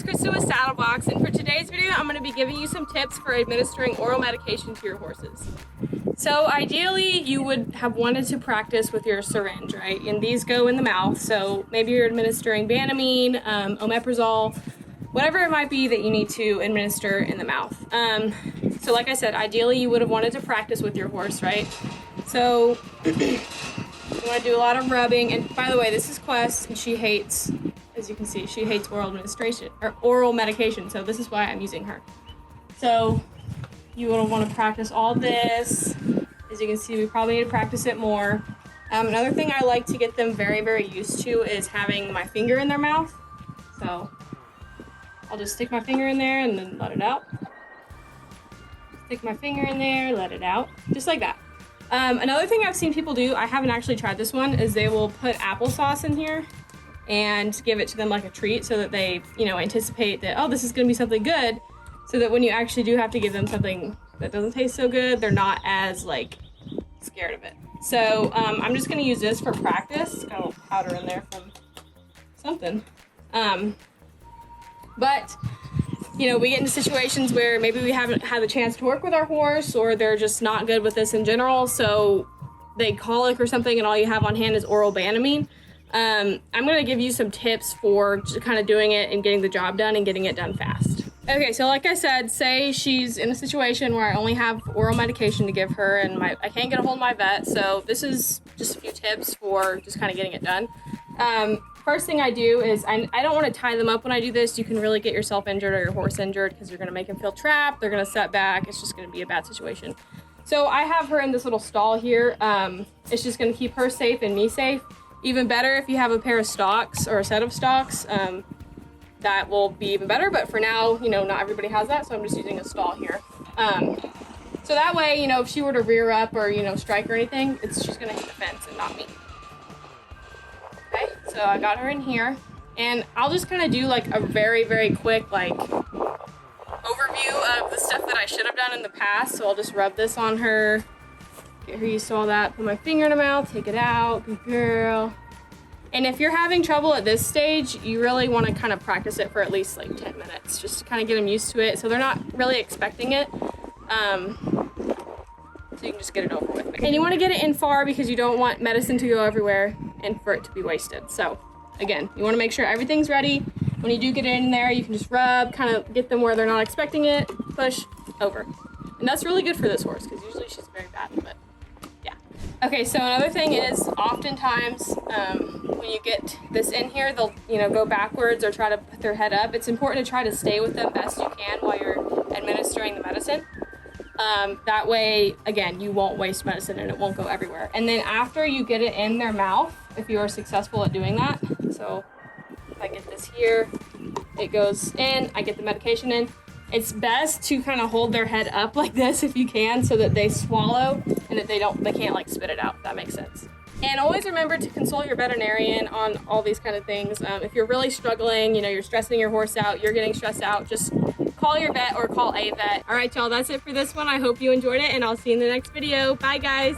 Krista with Saddlebox, and for today's video I'm going to be giving you some tips for administering oral medication to your horses. So ideally you would have wanted to practice with your syringe, right? And these go in the mouth, so maybe you're administering Banamine, omeprazole, whatever it might be that you need to administer in the mouth. So like I said, ideally you would have wanted to practice with your horse, right? So you want to do a lot of rubbing, and by the way, this is Quest, and she hates, as you can see, she hates oral administration, or oral medication, so this is why I'm using her. So you will want to practice all this. As you can see, we probably need to practice it more. Another thing I like to get them very, very used to is having my finger in their mouth. So I'll just stick my finger in there and then let it out. Stick my finger in there, let it out, just like that. Another thing I've seen people do, I haven't actually tried this one, is they will put applesauce in here and give it to them like a treat so that they, anticipate that, oh, this is gonna be something good, so that when you actually do have to give them something that doesn't taste so good, they're not as scared of it. So I'm just gonna use this for practice. Got a little powder in there from something. But we get into situations where maybe we haven't had the chance to work with our horse, or they're just not good with this in general, so they colic or something and all you have on hand is oral Banamine. I'm gonna give you some tips for just kind of doing it and getting the job done and getting it done fast. Okay, so like I said, say she's in a situation where I only have oral medication to give her and I can't get a hold of my vet, so this is just a few tips for just kind of getting it done. First thing I do is, I don't want to tie them up when I do this. You can really get yourself injured or your horse injured because you're going to make them feel trapped. They're going to set back. It's just going to be a bad situation. So I have her in this little stall here. It's just going to keep her safe and me safe. Even better if you have a pair of stocks or a set of stocks. That will be even better. But for now, not everybody has that. So I'm just using a stall here. So that way, if she were to rear up or, strike or anything, she's going to hit the fence and not me. Okay, so I got her in here, and I'll just kind of do a very, very quick overview of the stuff that I should have done in the past. So I'll just rub this on her, get her used to all that, put my finger in her mouth, take it out, good girl. And if you're having trouble at this stage, you really want to kind of practice it for at least 10 minutes, just to kind of get them used to it so they're not really expecting it. So you can just get it over with. And you want to get it in far because you don't want medicine to go everywhere and for it to be wasted. So again, you want to make sure everything's ready. When you do get it in there, you can just rub, kind of get them where they're not expecting it, push, over. And that's really good for this horse because usually she's very bad, but yeah. Okay, so another thing is oftentimes when you get this in here, they'll go backwards or try to put their head up. It's important to try to stay with them best you can while you're administering the medicine. That way, again, you won't waste medicine and it won't go everywhere. And then after you get it in their mouth, if you are successful at doing that, so if I get this here, it goes in, I get the medication in. It's best to kind of hold their head up like this if you can, so that they swallow and that they can't spit it out, if that makes sense. And always remember to consult your veterinarian on all these kind of things. If you're really struggling, you're stressing your horse out, you're getting stressed out, just call your vet or call a vet. All right, y'all, that's it for this one. I hope you enjoyed it, and I'll see you in the next video. Bye, guys.